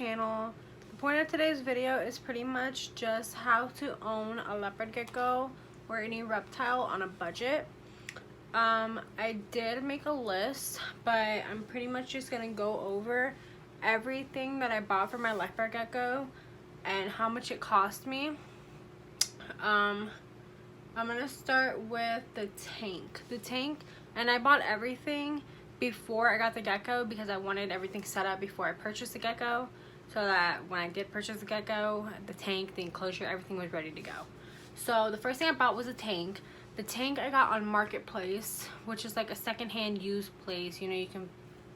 channel. The point of today's video is pretty much just how to own a leopard gecko or any reptile on a budget. I did make a list, but I'm pretty much just gonna go over everything that I bought for my leopard gecko and how much it cost me. I'm gonna start with the tank, and I bought everything before I got the gecko because I wanted everything set up before I purchased the gecko, so that when I did purchase the gecko, the tank, the enclosure, everything was ready to go. So the first thing I bought was a tank. The tank I got on Marketplace, which is like a secondhand used place. You know,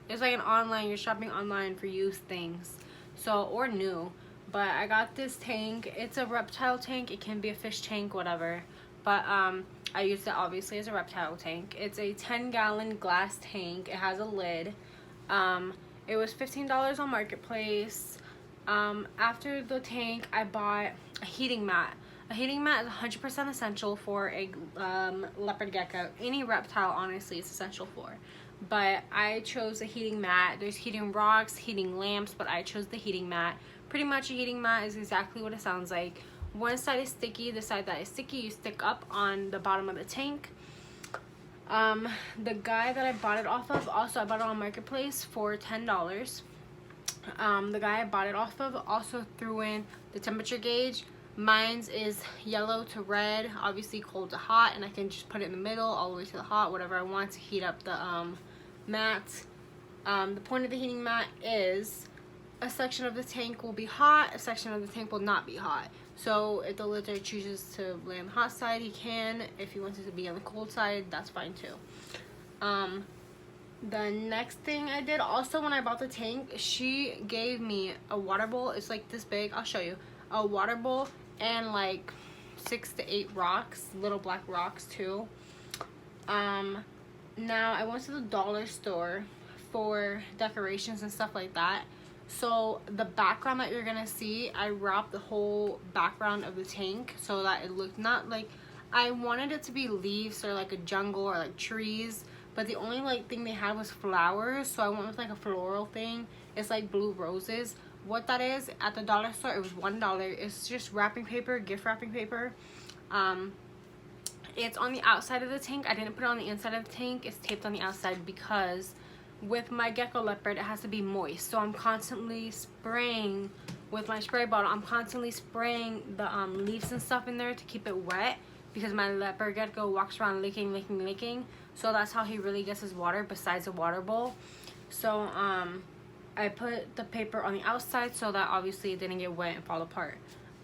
it's like an online, you're shopping online for used things, so, or new. But I got this tank. It's a reptile tank. It can be a fish tank, whatever, but I used it obviously as a reptile tank. It's a 10-gallon glass tank. It has a lid. It was $15 on Marketplace. After the tank, I bought a heating mat. A heating mat is 100% essential for a leopard gecko. Any reptile, honestly, is essential for. But I chose a heating mat. There's heating rocks, heating lamps, but I chose the heating mat. Pretty much a heating mat is exactly what it sounds like. One side is sticky. The side that is sticky, you stick up on the bottom of the tank. The guy that I bought it off of, also I bought it on Marketplace for $10. The guy I bought it off of also threw in the temperature gauge. Mine's is yellow to red, obviously cold to hot, and I can just put it in the middle all the way to the hot, whatever I want to heat up the mat. The point of the heating mat is a section of the tank will be hot, a section of the tank will not be hot. So if the lizard chooses to lay on the hot side, he can. If he wants it to be on the cold side, that's fine too. The next thing I did, also when I bought the tank, she gave me a water bowl. It's like this big. I'll show you. A water bowl and like 6 to 8 rocks, little black rocks too. Now I went to the dollar store for decorations and stuff like that. So the background that you're gonna see, I wrapped the whole background of the tank so that it looked not like, I wanted it to be leaves or like a jungle or like trees, but the only like thing they had was flowers, so I went with like a floral thing. It's like blue roses. What that is, at the dollar store, it was $1. It's just wrapping paper, gift wrapping paper. It's on the outside of the tank. I didn't put it on the inside of the tank. It's taped on the outside because with my gecko leopard, it has to be moist. So I'm constantly spraying with my spray bottle. I'm constantly spraying the leaves and stuff in there to keep it wet because my leopard gecko walks around licking. So that's how he really gets his water besides a water bowl. So I put the paper on the outside so that obviously it didn't get wet and fall apart.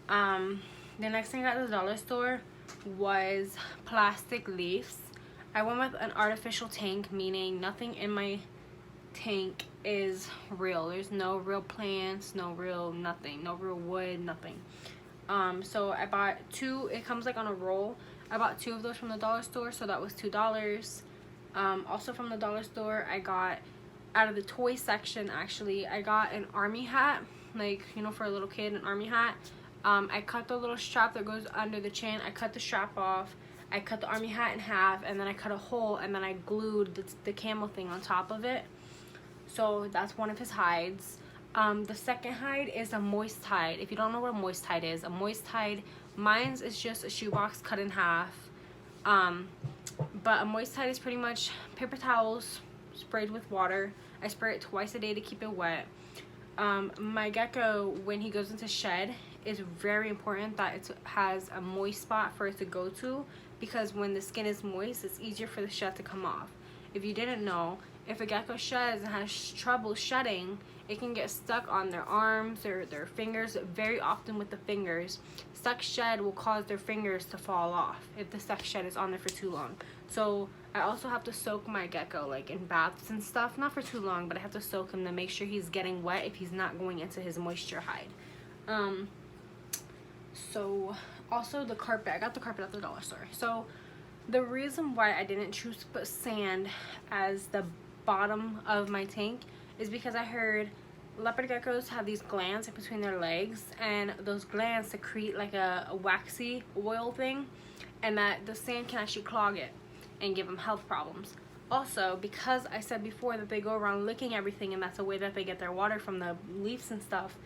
The next thing I got at the dollar store was plastic leaves. I went with an artificial tank, meaning nothing in my tank is real. There's no real plants, no real nothing, no real wood, nothing. So I bought 2. It comes like on a roll. I bought 2 of those from the dollar store, so that was $2. Also from the dollar store, I got, out of the toy section actually, I got an army hat, like, you know, for a little kid, an army hat. I cut the little strap that goes under the chin. I cut the strap off. I cut the army hat in half, and then I cut a hole, and then I glued the camel thing on top of it. So that's one of his hides. The second hide is a moist hide. If you don't know what a moist hide is, mine's is just a shoebox cut in half. But a moist hide is pretty much paper towels sprayed with water. I spray it twice a day to keep it wet. My gecko, when he goes into shed, it's very important that it has a moist spot for it to go to, because when the skin is moist, it's easier for the shed to come off. If you didn't know, if a gecko sheds and has trouble shedding, it can get stuck on their arms or their fingers. Very often with the fingers, stuck shed will cause their fingers to fall off if the stuck shed is on there for too long. So I also have to soak my gecko, like in baths and stuff, not for too long, but I have to soak him to make sure he's getting wet if he's not going into his moisture hide. So also the carpet, I got the carpet at the dollar store. So the reason why I didn't choose to put sand as the bottom of my tank is because I heard leopard geckos have these glands in between their legs, and those glands secrete like a waxy oil thing, and that the sand can actually clog it and give them health problems. Also, because I said before that they go around licking everything and that's the way that they get their water from the leaves and stuff,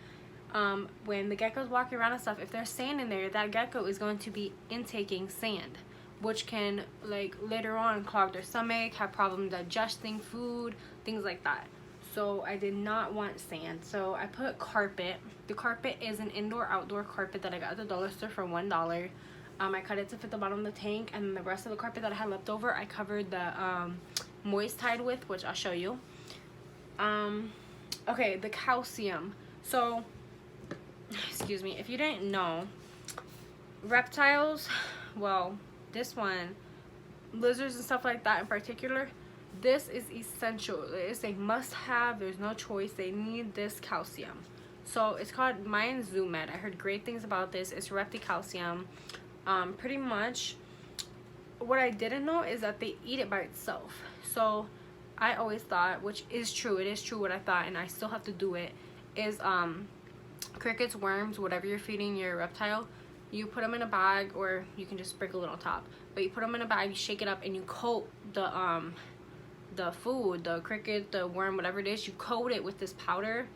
when the gecko's walking around and stuff, if there's sand in there, that gecko is going to be intaking sand, which can like later on clog their stomach, have problems digesting food, things like that. So I did not want sand, so I put carpet. The carpet is an indoor outdoor carpet that I got at the dollar store for $1. I cut it to fit the bottom of the tank, and the rest of the carpet that I had left over I covered the moist hide with, which I'll show you. Okay, the calcium. So excuse me, if you didn't know, reptiles, well, this one, lizards and stuff like that in particular, this is essential. It's a must-have. There's no choice. They need this calcium. So it's called Mayan Zoo Med. I heard great things about this. It's reptile calcium. Pretty much what I didn't know is that they eat it by itself. So I always thought, which is true, it is true what I thought, and I still have to do it, is crickets, worms, whatever you're feeding your reptile, you put them in a bag, or you can just sprinkle it on top, but you put them in a bag, you shake it up, and you coat the food, the cricket, the worm, whatever it is, you coat it with this powder.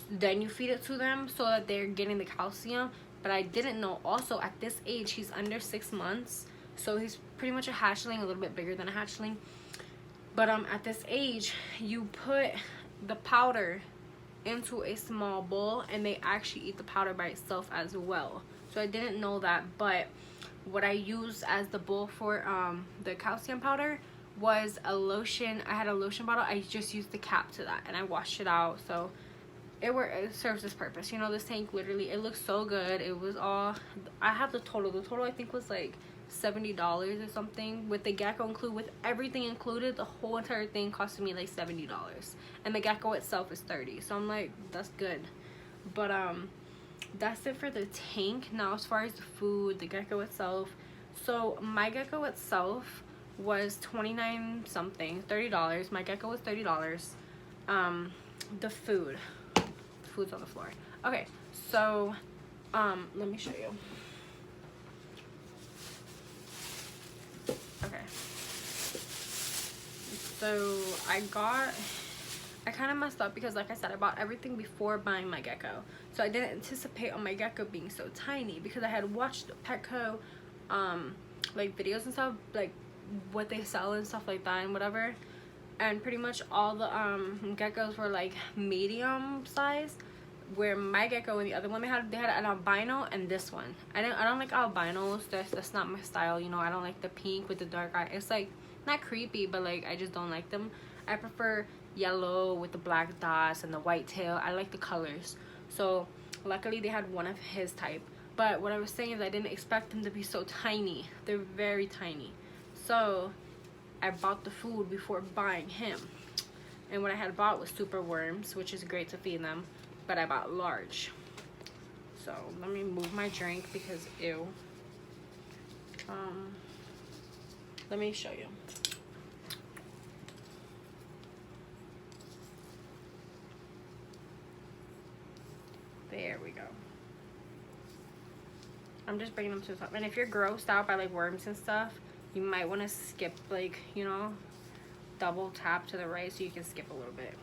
Then you feed it to them so that they're getting the calcium. But I didn't know also at this age, he's under 6 months, so he's pretty much a hatchling, a little bit bigger than a hatchling. But at this age, you put the powder into a small bowl, and they actually eat the powder by itself as well. So I didn't know that, but what I used as the bowl for the calcium powder was a lotion. I had a lotion bottle. I just used the cap to that, and I washed it out. So it serves this purpose. You know, this tank literally, it looks so good. It was all, I have the total I think was like $70 or something with the gecko included, with everything included. The whole entire thing costed me like $70, and the gecko itself is $30. So I'm like, that's good. But that's it for the tank. Now as far as the food, the gecko itself, so my gecko itself was 29 something, $30. My gecko was $30. The food's on the floor. Okay, so let me show you. Okay, so I kind of messed up because, like I said, I bought everything before buying my gecko. So I didn't anticipate on my gecko being so tiny, because I had watched Petco like videos and stuff, like what they sell and stuff like that and whatever, and pretty much all the geckos were like medium size, where my gecko and the other one they had an albino, and this one, I don't like albinos. That's not my style, you know. I don't like the pink with the dark eye. It's like not creepy, but like I just don't like them. I prefer yellow with the black dots and the white tail. I like the colors. So luckily they had one of his type. But what I was saying is I didn't expect them to be so tiny. They're very tiny. So I bought the food before buying him, and what I had bought was super worms, which is great to feed them, but I bought large. So let me move my drink because ew. Let me show you. There we go. I'm just bringing them to the top. And if you're grossed out by like worms and stuff, you might want to skip, like, you know, double tap to the right so you can skip a little bit.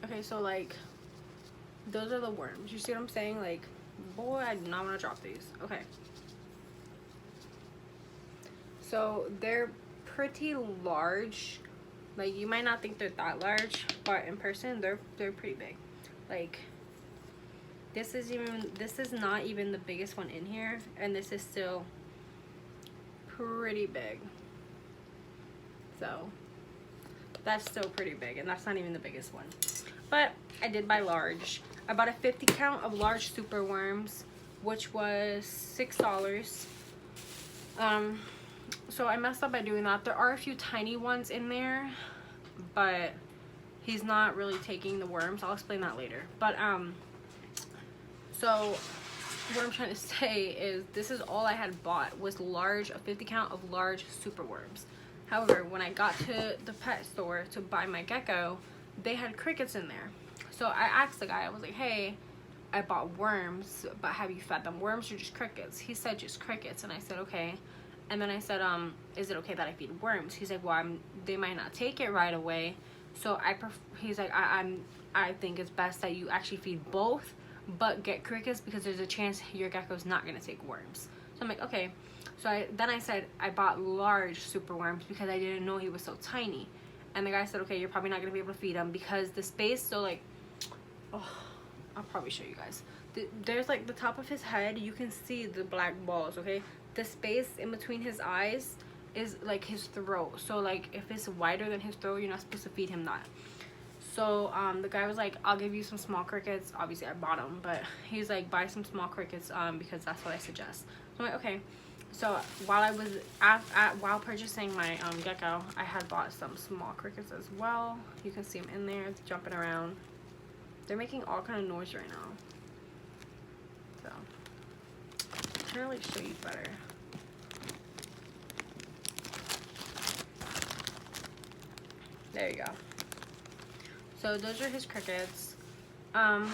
Okay, so like those are the worms. You see what I'm saying? Like, boy, I do not want to drop these. Okay, so they're pretty large. Like, you might not think they're that large, but in person they're pretty big. Like, this is not even the biggest one in here, and this is still pretty big. So that's still pretty big, and that's not even the biggest one. But I did buy large. I bought a 50 count of large super worms, which was $6. So I messed up by doing that. There are a few tiny ones in there, but he's not really taking the worms. I'll explain that later. But so what I'm trying to say is this is all I had bought, was large, a 50 count of large super worms. However, when I got to the pet store to buy my gecko, they had crickets in there. So I asked the guy, I was like, hey, I bought worms, but have you fed them worms or just crickets? He said just crickets, and I said okay. And then I said, is it okay that I feed worms? He's like, well, they might not take it right away. So he's like, I think it's best that you actually feed both, but get crickets because there's a chance your gecko's not gonna take worms. So I'm like, okay. So then I said I bought large super worms because I didn't know he was so tiny. And the guy said, okay, you're probably not gonna be able to feed him because the space, so like, oh, I'll probably show you guys. There's like the top of his head, you can see the black balls, okay? The space in between his eyes is like his throat. So like if it's wider than his throat, you're not supposed to feed him that. So the guy was like, I'll give you some small crickets. Obviously I bought them, but he's like, buy some small crickets because that's what I suggest. So I'm like, okay. So while I was while purchasing my gecko, I had bought some small crickets as well. You can see them in there jumping around. They're making all kind of noise right now. So I'm trying to like show you better. There you go. So those are his crickets. I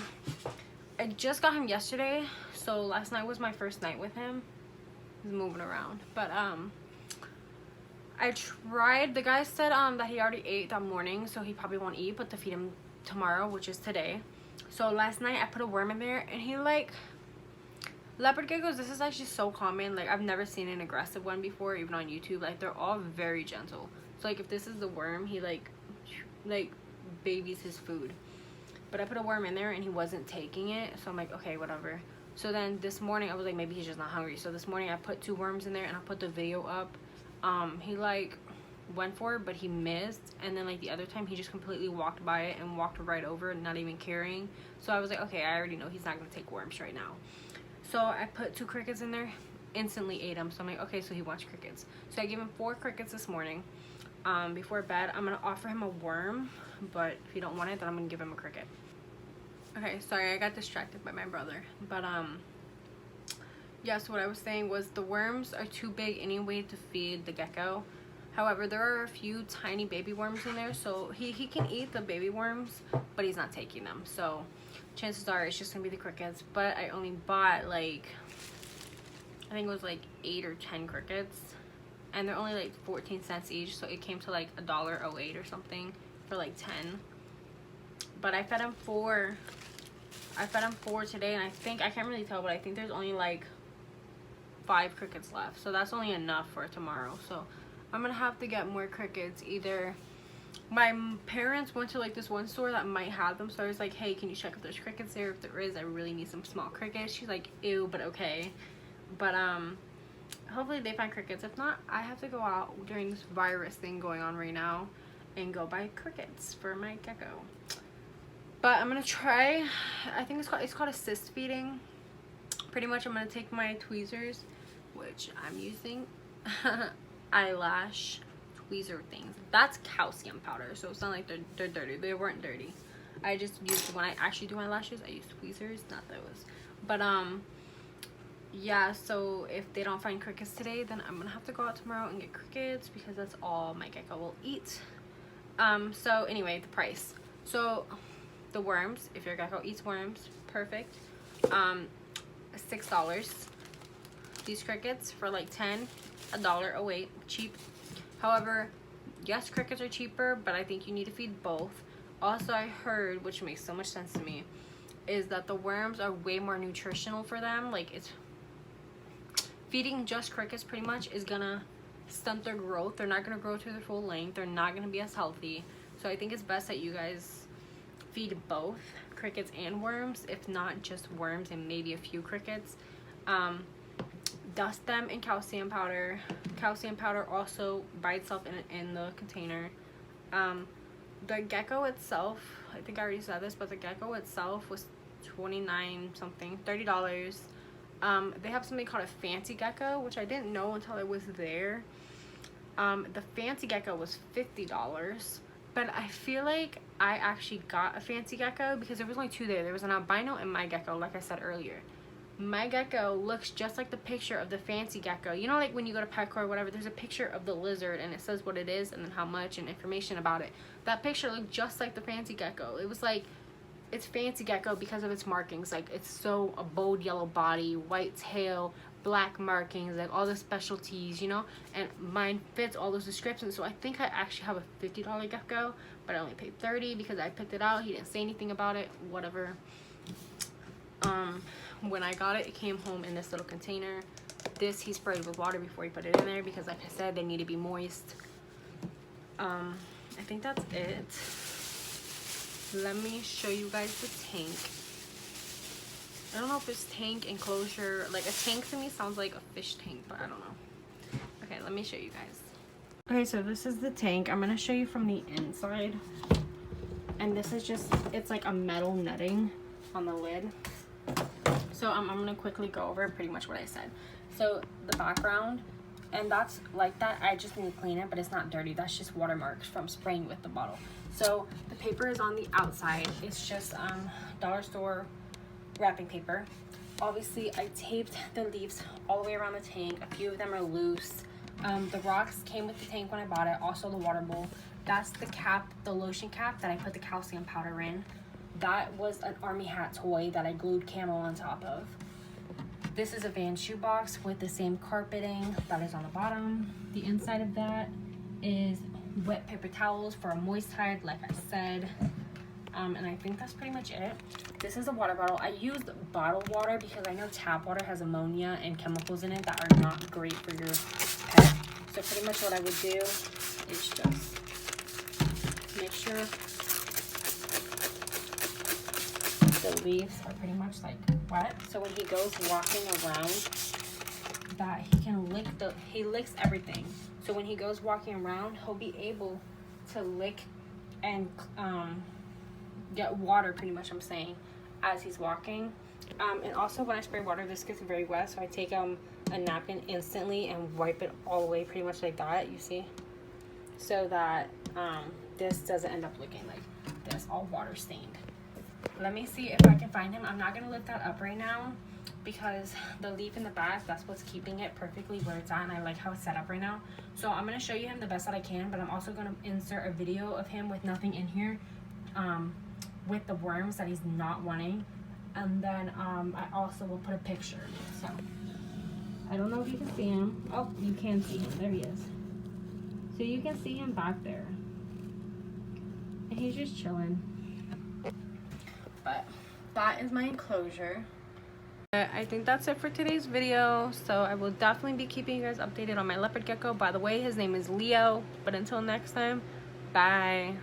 just got him yesterday, so last night was my first night with him. He's moving around, but I tried. The guy said that he already ate that morning, so he probably won't eat, but to feed him tomorrow, which is today. So last night I put a worm in there, and he like, leopard geckos, this is actually so common. Like I've never seen an aggressive one before, even on YouTube. Like they're all very gentle. So like if this is the worm, he like babies his food. But I put a worm in there and he wasn't taking it, so I'm like, okay, whatever. So then this morning I was like, maybe he's just not hungry. So this morning I put 2 worms in there and I put the video up. He like went for it, but he missed, and then like the other time he just completely walked by it and walked right over it, not even caring. So I was like, okay, I already know he's not gonna take worms right now. So I put 2 crickets in there, instantly ate them. So I'm like, okay, so he wants crickets. So I gave him 4 crickets this morning. Before bed I'm gonna offer him a worm, but if he don't want it, then I'm gonna give him a cricket. Okay, sorry, I got distracted by my brother. But yes, what I was saying was the worms are too big anyway to feed the gecko. However, there are a few tiny baby worms in there, so he can eat the baby worms, but he's not taking them. So chances are it's just gonna be the crickets. But I only bought like, I think it was like 8 or 10 crickets, and they're only like 14 cents each, so it came to like $1.08 or something for like 10. But I fed him 4 today, and I can't really tell, but I think there's only like 5 crickets left, so that's only enough for tomorrow. So I'm gonna have to get more crickets. Either my parents went to like this one store that might have them, so I was like, hey, can you check if there's crickets there? If there is, I really need some small crickets. She's like, ew, but okay. But hopefully they find crickets. If not, I have to go out during this virus thing going on right now and go buy crickets for my gecko. But I'm gonna try, I think it's called assist feeding. Pretty much I'm gonna take my tweezers, which I'm using eyelash tweezer things. That's calcium powder, so it's not like they're dirty. They weren't dirty. I just used, when I actually do my lashes, I use tweezers, not those. But yeah, so if they don't find crickets today, then I'm gonna have to go out tomorrow and get crickets because that's all my gecko will eat. So anyway, the price. So the worms, if your gecko eats worms, perfect. $6. These crickets for like 10, $1.08, cheap. However, yes, crickets are cheaper, but I think you need to feed both. Also, I heard, which makes so much sense to me, is that the worms are way more nutritional for them. Like, it's feeding just crickets pretty much is gonna stunt their growth. They're not gonna grow to their full length. They're not gonna be as healthy. So I think it's best that you guys feed both crickets and worms, if not just worms and maybe a few crickets. Dust them in calcium powder. Calcium powder also by itself in the container. The gecko itself, I think I already said this, but the gecko itself was $29 something, $30. They have something called a fancy gecko, which I didn't know until I was there. The fancy gecko was $50, but I feel like I actually got a fancy gecko because there was only 2 there. There was an albino and my gecko, like I said earlier. My gecko looks just like the picture of the fancy gecko. You know, like when you go to Petco or whatever, there's a picture of the lizard and it says what it is and then how much and information about it. That picture looked just like the fancy gecko. It was like it's fancy gecko because of its markings. Like, it's so a bold yellow body, white tail, black markings, like all the specialties, you know. And mine fits all those descriptions. So I think I actually have a $50 gecko, but I only paid $30 because I picked it out. He didn't say anything about it, whatever. When I got it, it came home in this little container. This he sprayed with water before he put it in there because, like I said, they need to be moist. I think that's it. Let me show you guys the tank. I don't know if it's tank enclosure. Like, a tank to me sounds like a fish tank, but I don't know. Okay, let me show you guys. Okay, so this is the tank. I'm gonna show you from the inside. And this is just, it's like a metal netting on the lid. So I'm gonna quickly go over pretty much what I said. So the background, and that's like that. I just need to clean it, but it's not dirty. That's just watermarks from spraying with the bottle. So the paper is on the outside. It's just dollar store wrapping paper. Obviously, I taped the leaves all the way around the tank. A few of them are loose. The rocks came with the tank when I bought it. Also the water bowl. That's the cap, the lotion cap that I put the calcium powder in. That was an army hat toy that I glued camo on top of. This is a van shoebox with the same carpeting that is on the bottom. The inside of that is wet paper towels for a moist hide, like I said. And I think that's pretty much it. This is a water bottle. I used bottled water because I know tap water has ammonia and chemicals in it that are not great for your pet. So pretty much what I would do is just make sure the leaves are pretty much like wet. So when he goes walking around, that he licks everything. So when he goes walking around, he'll be able to lick and get water, pretty much I'm saying, as he's walking. And also when I spray water, this gets very wet, so I take a napkin instantly and wipe it all away, pretty much like that, you see, so that this doesn't end up looking like this, all water stained. Let me see if I can find him. I'm not gonna lift that up right now because the leaf in the back, that's what's keeping it perfectly where it's at, and I like how it's set up right now. So I'm gonna show you him the best that I can, but I'm also gonna insert a video of him with nothing in here, with the worms that he's not wanting. And then I also will put a picture. So I don't know if you can see him. Oh, you can see him. There he is. So you can see him back there. And he's just chilling. But that is my enclosure. I think that's it for today's video. So I will definitely be keeping you guys updated on my leopard gecko. By the way, his name is Leo. But until next time, bye.